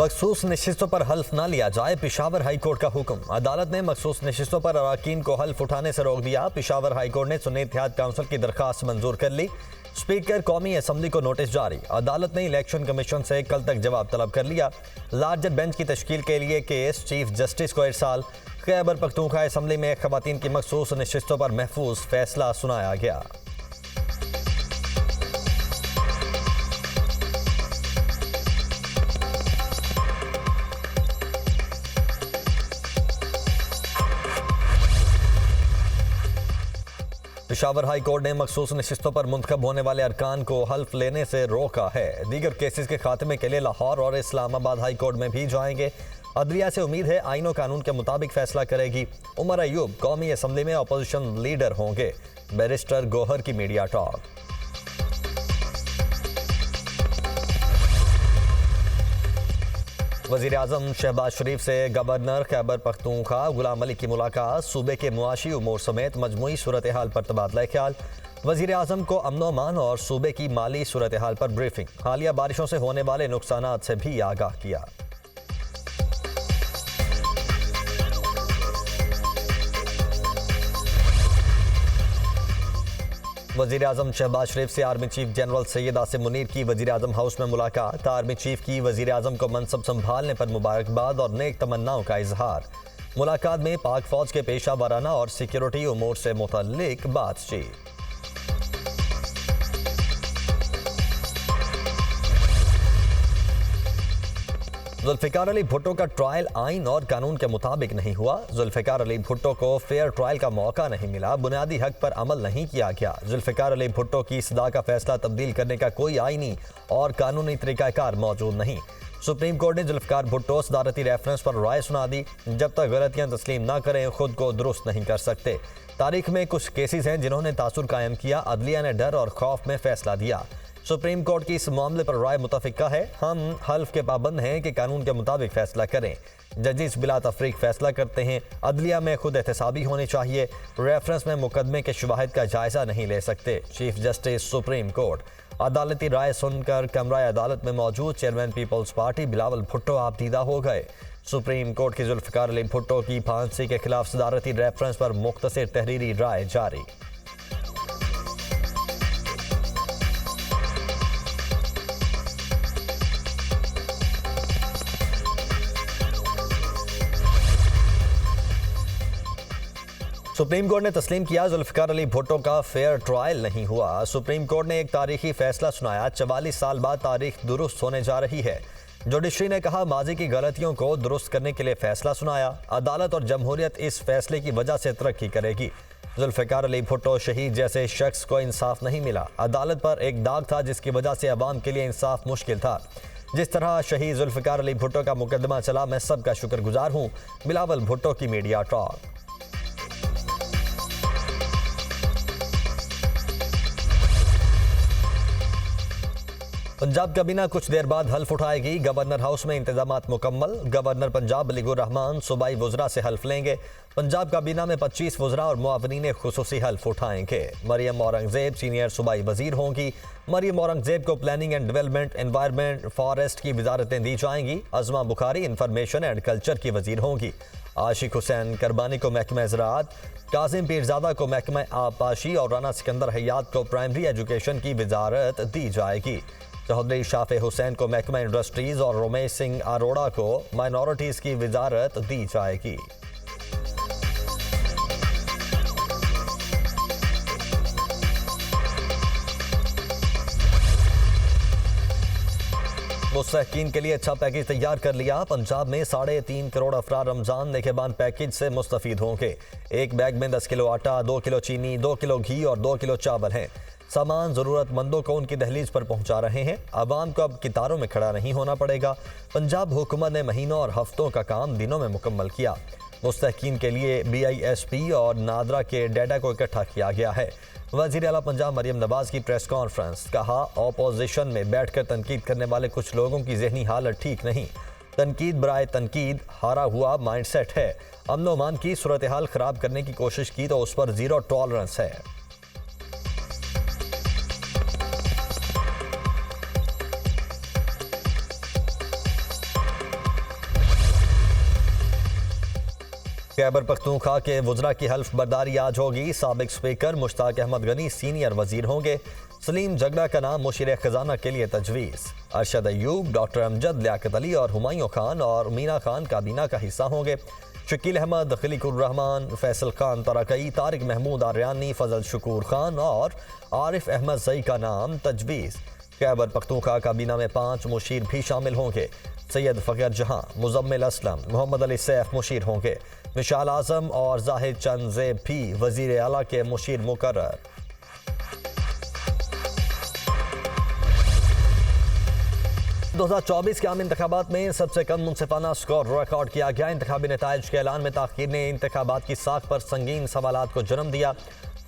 मखसूस नशिस्तों पर हल्फ न लिया जाए, पेशावर हाईकोर्ट का हुक्म। अदालत ने मखसूस नशिस्तों पर अरकान को हल्फ उठाने से रोक दिया। पेशावर हाईकोर्ट ने सुन्नी इत्तेहाद काउंसिल की दरखास्त मंजूर कर ली। स्पीकर कौमी असम्बली को नोटिस जारी। अदालत ने इलेक्शन कमीशन से कल तक जवाब तलब कर लिया। लार्जर बेंच की तश्कील के लिए केस चीफ जस्टिस को इरसाल। खैबर पख्तूनख्वा असम्बली में खवातीन की मखसूस नशिस्तों पर महफूज फैसला सुनाया गया। पेशावर हाई कोर्ट ने मखसूस नशिस्तों पर मुंतखब होने वाले अरकान को हल्फ लेने से रोका है। दीगर केसेस के खात्मे के लिए लाहौर और इस्लामाबाद हाई कोर्ट में भी जाएंगे। अदलिया से उम्मीद है आईन और कानून के मुताबिक फैसला करेगी। उमर अयूब कौमी असम्बली में अपोजिशन लीडर होंगे। बैरिस्टर गौहर की मीडिया टॉक। वज़ीर आज़म शहबाज शरीफ से गवर्नर खैबर पख्तूनख्वा गुलाम अली की मुलाकात। सूबे के मुआशी उमूर समेत मजमूई सूरत हाल पर तबादला ख्याल। वज़ीर आज़म को अमन अमान और सूबे की माली सूरत हाल पर ब्रीफिंग। हालिया बारिशों से होने वाले नुकसानात से भी आगाह किया। वज़ीर आज़म शहबाज शरीफ से army chief general Syed Asim Munir की वज़ीर आज़म हाउस में मुलाकात। आर्मी चीफ की वज़ीर आज़म को मनसब संभालने पर मुबारकबाद और नेक तमन्नाओं का इजहार। मुलाकात में पाक फौज के पेशा वाराना और सिक्योरिटी उमूर से मुतल्लिक बातचीत। जुल्फ़िकार अली भुट्टो का ट्रायल आइन और कानून के मुताबिक नहीं हुआ। जुल्फ़िकार अली भुट्टो को फेयर ट्रायल का मौका नहीं मिला। बुनियादी हक पर अमल नहीं किया गया। जुल्फ़िकार अली भुट्टो की सजा का फैसला तब्दील करने का कोई आइनी और कानूनी तरीकाकार मौजूद नहीं। सुप्रीम कोर्ट ने जुल्फ़िकार भुट्टो सदारती रेफरेंस पर राय सुना दी। जब तक गलतियां तस्लीम न करें खुद को दुरुस्त नहीं कर सकते। तारीख में कुछ केसेस हैं जिन्होंने तासुर कायम किया। अदलिया ने डर और खौफ में फैसला दिया। सुप्रीम कोर्ट की इस मामले पर राय मुतफ़िका है। हम हल्फ के पाबंद हैं कि कानून के मुताबिक फैसला करें। जजिस बिला तफरीक फैसला करते हैं। अदलिया में खुद एहतसाबी होनी चाहिए। रेफरेंस में मुकदमे के शवाहिद का जायजा नहीं ले सकते। Chief justice Supreme Court. अदालती राय सुनकर कमरा अदालत में मौजूद चेयरमैन पीपल्स पार्टी बिलावल भुट्टो आपदीदा हो गए। सुप्रीम कोर्ट की जुल्फ़िकार अली भुट्टो की फांसी के खिलाफ सदारती रेफरेंस पर मुख्तसर तहरीरी राय जारी। सुप्रीम कोर्ट ने तस्लीम किया जुल्फ़िकार अली भुट्टो का फेयर ट्रायल नहीं हुआ। सुप्रीम कोर्ट ने एक तारीखी फैसला सुनाया। 44 साल बाद तारीख दुरुस्त होने जा रही है। जुडिशरी ने कहा माजी की गलतियों को दुरुस्त करने के लिए फैसला सुनाया। अदालत और जमहूरियत इस फैसले की वजह से तरक्की करेगी। जुल्फ़िकार अली भुट्टो शहीद जैसे शख्स को इंसाफ नहीं मिला। अदालत पर एक दाग था जिसकी वजह से अवाम के लिए इंसाफ मुश्किल था। जिस तरह शहीद जुल्फ़िकार अली भुट्टो का मुकदमा चला, मैं सबका शुक्रगुजार हूँ। बिलावल भुट्टो की मीडिया टॉक। पंजाब काबीना कुछ देर बाद हल्फ उठाएगी। गवर्नर हाउस में इंतजामात मुकम्मल। गवर्नर पंजाब अली रहमान सूबाई वज़रा से हल्फ लेंगे। पंजाब काबीना में 25 वज़रा और मुआवनीन खुसूसी हल्फ उठाएंगे। मरियम औरंगजेब सीनियर सूबाई वजीर होंगी। मरियम औरंगजेब को planning and development, environment, forest की वजारतें दी जाएंगी। Azma Bukhari information and culture की वजीर होंगी। आशिक हुसैन करबानी को महकमा ज़राअत, कासिम पीरजादा को महकमा आबपाशी और राना सिकंदर हयात को प्राइमरी एजुकेशन की वजारत दी जाएगी। चौधरी शाफे हुसैन को महकमा इंडस्ट्रीज और रमेश सिंह अरोड़ा को माइनॉरिटीज़ की वजारत दी जाएगी। मुस्तहकीन के लिए अच्छा पैकेज तैयार कर लिया। पंजाब में 3.5 करोड़ अफराद रमजान नेकेबान पैकेज से मुस्तफीद होंगे। एक बैग में 10 किलो आटा, 2 किलो चीनी, 2 किलो घी और 2 किलो चावल हैं। सामान ज़रूरतमंदों को उनकी दहलीज पर पहुंचा रहे हैं। आवाम को अब कितारों में खड़ा नहीं होना पड़ेगा। पंजाब हुकूमत ने महीनों और हफ्तों का काम दिनों में मुकम्मल किया। मुस्तहकीन के लिए BISP और नादरा के डाटा को इकट्ठा किया गया है। वज़ीर आला पंजाब मरियम नवाज की प्रेस कॉन्फ्रेंस। कहा ऑपोजिशन में बैठकर तनकीद करने वाले कुछ लोगों की जहनी हालत ठीक नहीं। तनकीद बराए तनकीद हारा हुआ माइंडसेट है। अमन व अमान की सूरत हाल ख़राब करने की कोशिश की तो उस पर ज़ीरो टॉलरेंस है। खैबर पख्तूनख्वा के वज़रा की हल्फ बर्दारी आज होगी। साबिक स्पीकर मुश्ताक अहमद गनी सीनियर वजीर होंगे। सलीम जगड़ा का नाम मुशीर खजाना के लिए तजवीज़। अरशद अयूब, डॉक्टर अमजद, लियाकत अली और हुमायूं खान और मीना खान काबीना का हिस्सा होंगे। शकील अहमद, खलीकुर रहमान, फैसल खान तरकई, तारिक महमूद आर्यानी, फजल शकूर खान और आरिफ अहमद जई का नाम तजवीज़। खैबर पख्तूनख्वा काबीना में 5 मुशीर भी शामिल होंगे। सैयद फ़खर जहां, मुजम्मिल असलम, मोहम्मद अली सैफ मुशीर होंगे। विशाल आजम और जाहिद चंद ज़ेब भी वज़ीर आला के मुशीर मुकर्रर। 2024 के आम इंतखाबात में सबसे कम मुनसिफाना स्कोर रिकॉर्ड किया गया। इंतखाबी नताइज के ऐलान में ताख़ीर ने इंतखाबात की साख पर संगीन सवालात को जन्म दिया।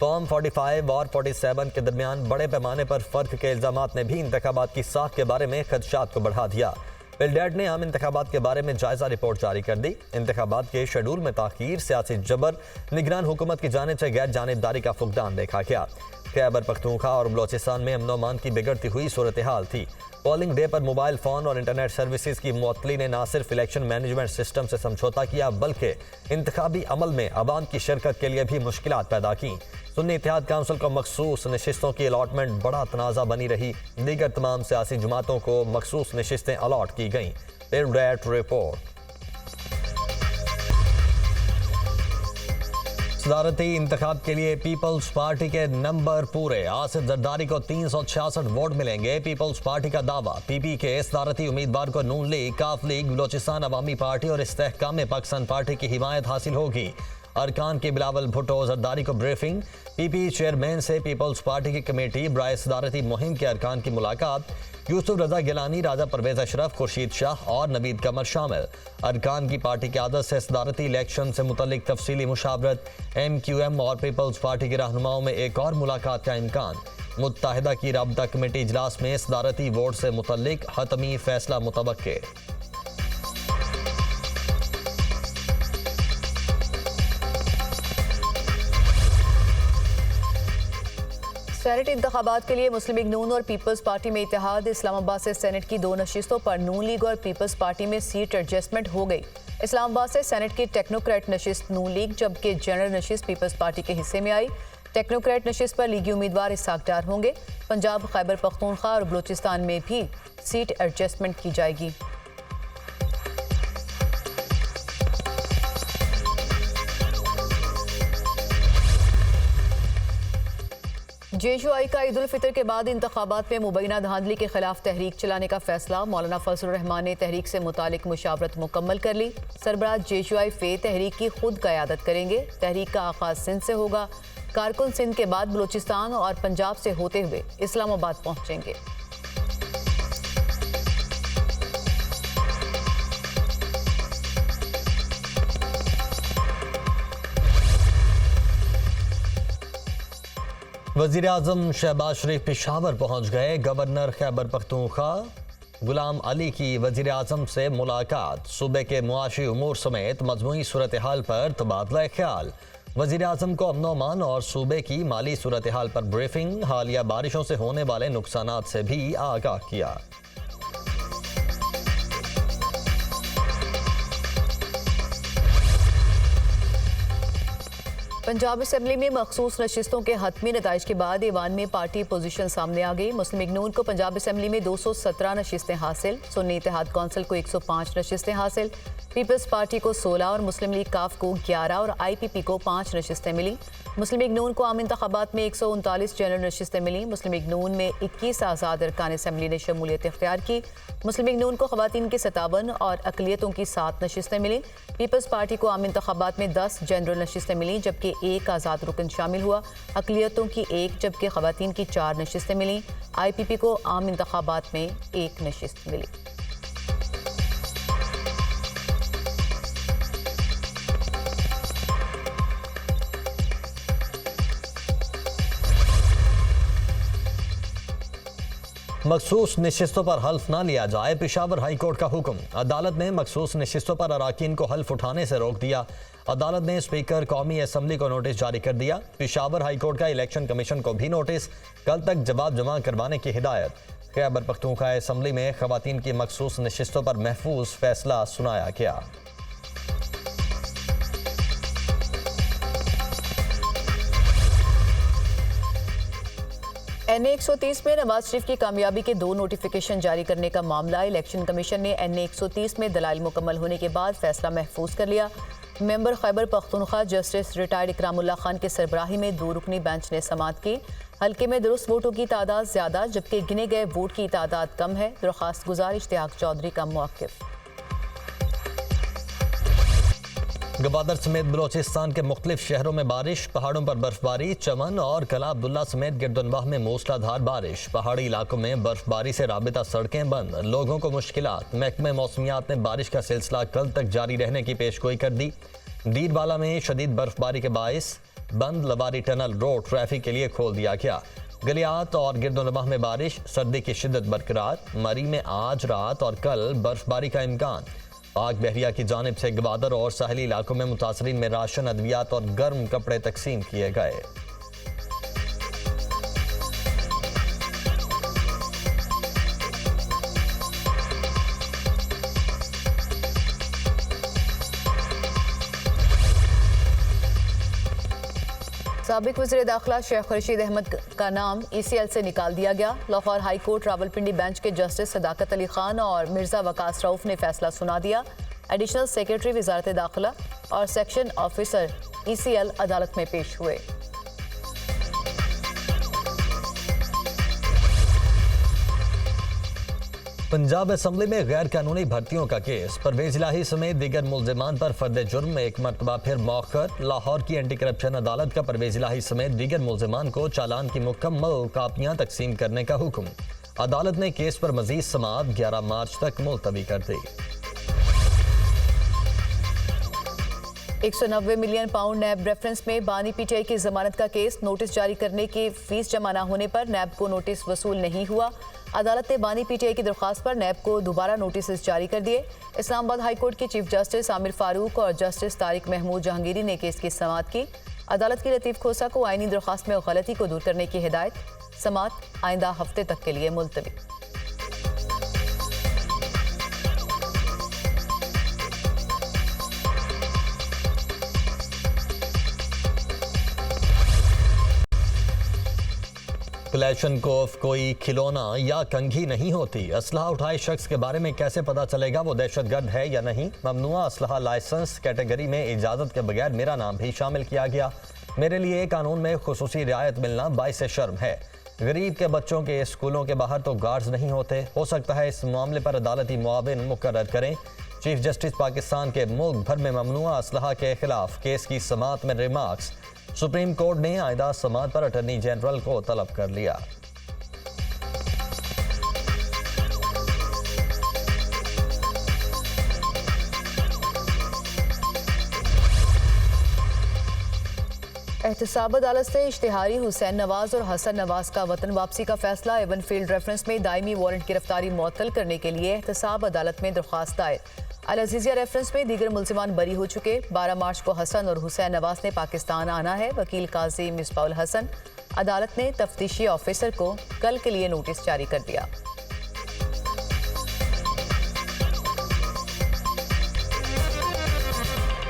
फॉर्म 45 और 47 के दरमियान बड़े पैमाने पर फ़र्क के इल्ज़ामात ने भी इंतखाबात की साख के बारे में खदशात को बढ़ा दिया। पिलडेट ने आम इंतखाबात के बारे में जायजा रिपोर्ट जारी कर दी। इंतखाबात के शेड्यूल में ताख़ीर, सियासी जबर, निगरान हुकूमत की जानिब से गैर जानिबदारी का फुकदान देखा गया। खैबर पख्तूनख्वा और बलोचिस्तान में अमन अमान की बिगड़ती हुई सूरत हाल थी। पोलिंग डे पर मोबाइल फ़ोन और इंटरनेट सर्विसेज की मुअत्तली ने न सिर्फ इलेक्शन मैनेजमेंट सिस्टम से समझौता किया, बल्कि इंतखाबी अमल में अवाम की शिरकत के लिए भी मुश्किलात पैदा की। सुन्नी इत्तेहाद काउंसिल को मखसूस नशिस्तों की अलॉटमेंट बड़ा तनाज़ा बनी रही। दीगर तमाम सियासी जमातों को मखसूस नशिस्तें अलॉट की गईं। पिलडेट रिपोर्ट। सदारती इंतखाब के लिए पीपल्स पार्टी के नंबर पूरे। आसिफ जरदारी को 366 वोट मिलेंगे। पीपल्स पार्टी का दावा। पीपी के सदारती उम्मीदवार को नून लीग, काफ लीग, बलोचिस्तान अवामी पार्टी और इस्तेहकाम पाकिस्तान पार्टी की हिमायत हासिल होगी। अरकान के बिलावल भुट्टो जरदारी को ब्रीफिंग। पीपी चेयरमैन से पीपल्स पार्टी की कमेटी बराए सदारती मुहिम के अरकान की मुलाकात। यूसुफ रजा गिलानी, राजा परवेज अशरफ, खुर्शीद शाह और नवीद कमर शामिल। अरकान की पार्टी की आदत से सदारती इलेक्शन से मुतल्लिक तफसीली मुशावरत। MQM और पीपल्स पार्टी के रहनुमाओं में एक और मुलाकात का इम्कान। मुत्तहिदा की राबता कमेटी इजलास में सदारती वोट से मुतल्लिक हतमी फैसला मुतवक्के। सेनेट इंतखाबात के लिए मुस्लिम लीग नून और पीपल्स पार्टी में इत्तेहाद। इस्लामाबाद से सेनेट की 2 नशिस्तों पर नून लीग और पीपल्स पार्टी में सीट एडजस्टमेंट हो गई। इस्लामाबाद से सेनेट की टेक्नोक्रेट नशिस्त नून लीग, जबकि जनरल नशिस्त पीपल्स पार्टी के हिस्से में आई। टेक्नोक्रेट नशिस्त पर लीगी उम्मीदवार इसहाक डार होंगे। पंजाब, खैबर पख्तूनख्वा और बलूचिस्तान में भी सीट एडजस्टमेंट की जाएगी। JUI का ईद उल फितर के बाद इंतखाबात में मुबैना धांधली के खिलाफ तहरीक चलाने का फैसला। मौलाना फजल रहमान ने तहरीक से मुतालिक मुशावरत मुकम्मल कर ली। सरबराह JUI फे तहरीक की खुद क़यादत करेंगे। तहरीक का आगाज सिंध से होगा। कारकुन सिंध के बाद बलूचिस्तान और पंजाब से होते हुए इस्लामाबाद पहुंचेंगे। वज़ीर आज़म शहबाज शरीफ पेशावर पहुंच गए। गवर्नर खैबर पख्तूनख्वा गुलाम अली की वज़ीर आज़म से मुलाकात। सूबे के मुआशी उमूर समेत मजमूई सूरत हाल पर तबादला ख्याल। वज़ीर आज़म को अमन अमान और सूबे की माली सूरत हाल पर ब्रीफिंग। हालिया बारिशों से होने वाले नुकसानात से भी आगाह किया। पंजाब असम्बली में मखसूस नशिस्तों के हतमी नताइज के बाद ईवान में पार्टी पोजीशन सामने आ गई। मुस्लिम लीग नून को पंजाब असम्बली में 217 नशिस्तें हासिल। सुन्नी इत्तेहाद कौंसिल को 105 नशिस्तें हासिल। पीपल्स पार्टी को 16 और मुस्लिम लीग काफ को 11 और IPP को 5 नशिस्तें मिली। मुस्लिम लीग नून को आम इंतखाबात में 139 जनरल नशिस्तें मिली। मुस्लिम लीग नून में 21 आज़ाद अरकान असम्बली ने शमूलियत इख्तियार की। मुस्लिम लीग नून को ख़वातीन की 57 और अक़लियतों की 7 नशिस्तें मिली। पीपल्स पार्टी को आम इंतखाबात में 10 जनरल नशिस्तें मिली, जबकि 1 आज़ाद रुकन शामिल हुआ। अक़लियतों की 1 जबकि ख़वातीन की 4 नशिस्तें मिली। IPP को आम इंतखाबात में 1 नशिस्त मिली। मखसूस नशिस्तों पर हल्फ न लिया जाए, पेशावर हाई कोर्ट का हुक्म। अदालत ने मखसूस नशिस्तों पर अराकीन को हल्फ उठाने से रोक दिया। अदालत ने स्पीकर कौमी असम्बली को नोटिस जारी कर दिया। पेशावर हाई कोर्ट का इलेक्शन कमीशन को भी नोटिस, कल तक जवाब जमा करवाने की हिदायत। खैबर पख्तूनख्वा असम्बली में खवातीन की मखसूस नशिस्तों पर महफूज फैसला सुनाया गया। NA 130 में नवाज शरीफ की कामयाबी के 2 नोटिफिकेशन जारी करने का मामला। इलेक्शन कमीशन ने NA 130 में दलाइल मुकम्मल होने के बाद फैसला महफूज कर लिया। Member Khyber Pakhtunkhwa justice retired Ikramullah Khan की सरबराही में 2 रुकनी बेंच ने समाअत की। हल्के में दुरुस्त वोटों की तादाद ज्यादा जबकि गिने गए वोट की तादाद कम है। दरख्वास्त गुजार इश्तियाक चौधरी का मौक़िफ़। गवादर समेत बलोचिस्तान के मुख्तलिफ शहरों में बारिश, पहाड़ों पर बर्फबारी। चमन और कला अब्दुल्ला समेत गिरदुनवाह में मूसलाधार बारिश। पहाड़ी इलाकों में बर्फबारी से राबिता सड़कें बंद, लोगों को मुश्किलात। महकमे मौसमियात ने बारिश का सिलसिला कल तक जारी रहने की पेशगोई कर दी। डीरवाला में शदीद बर्फबारी के बायस बंद लवारी टनल रोड ट्रैफिक के लिए खोल दिया गया। गलियात और गिरदुनवाह में बारिश, सर्दी की शिद्दत बरकरार। मरी में आज रात और कल बर्फबारी का इम्कान। पाक बहरिया की जानिब से गवादर और साहली इलाकों में मुतासरीन में राशन, अद्वियात और गर्म कपड़े तकसीम किए गए। साबिक वज़ीर दाखिला शेख रशीद अहमद का नाम ECL से निकाल दिया गया। Lahore high court Rawalpindi bench के जस्टिस सदाकत अली खान और मिर्जा वकास रऊफ ने फैसला सुना दिया। एडिशनल सेक्रेटरी वजारत दाखिला और सेक्शन ऑफिसर ECL अदालत में पेश हुए। पंजाब असम्बली में गैर कानूनी भर्तियों का केस। परवेज इलाही समेत दीगर मुल्जिमान पर फर्द जुर्म एक मरतबा फिर मौखर। लाहौर की एंटी करप्शन अदालत का परवेज इलाही समेत दीगर मुल्जिमान को चालान की मुकम्मल कापियां तकसीम करने का हुक्म। अदालत ने केस पर मजीद समाअत 11 मार्च तक मुलतवी कर दी। 190 मिलियन पाउंड नैब रेफरेंस में बानी PTI की जमानत का केस। नोटिस जारी करने की फीस जमा न होने पर नैब को नोटिस वसूल नहीं हुआ। अदालत ने बानी PTI की दरख्वास्त पर नैब को दोबारा नोटिस जारी कर दिए। इस्लामाबाद हाई कोर्ट के चीफ जस्टिस आमिर फारूक और जस्टिस तारिक महमूद जहांगीरी ने केस की समाअत की। अदालत की लतीफ़ खोसा को आईनी दरख्वास्त में गलती को दूर करने की हिदायत। समाअत आइंदा हफ्ते तक के लिए मुलतवी। क्लैशनकोफ कोई खिलौना या कंघी नहीं होती। असलहा उठाए शख्स के बारे में कैसे पता चलेगा वो दहशतगर्द है या नहीं। ममनुआ असलहा लाइसेंस कैटेगरी में इजाज़त के बगैर मेरा नाम भी शामिल किया गया। मेरे लिए कानून में खुसूसी रियायत मिलना बाइस शर्म है। गरीब के बच्चों के स्कूलों के बाहर तो गार्ड्स नहीं होते। हो सकता है इस मामले पर अदालती मुआविन मुकर्रर करें। चीफ जस्टिस पाकिस्तान के मुल्क भर में ममनुआ असलहा के खिलाफ केस की समाअत में रिमार्क्स। सुप्रीम कोर्ट ने आइंदा समाअत पर अटॉर्नी जनरल को तलब कर लिया। एहतसाब अदालत से इश्तिहारी हुसैन नवाज और हसन नवाज का वतन वापसी का फैसला। एवन फील्ड रेफरेंस में दायमी वारंट गिरफ्तारी मुअत्तल करने के लिए एहतसाब अदालत में दरख्वास्त दायर। अल अजीजिया रेफरेंस में दीगर मुल्जिमान बरी हो चुके। 12 मार्च को हसन और हुसैन नवाज ने पाकिस्तान आना है। वकील काजी मिसबाउल हसन। अदालत ने तफ्तीशी ऑफिसर को कल के लिए नोटिस जारी कर दिया।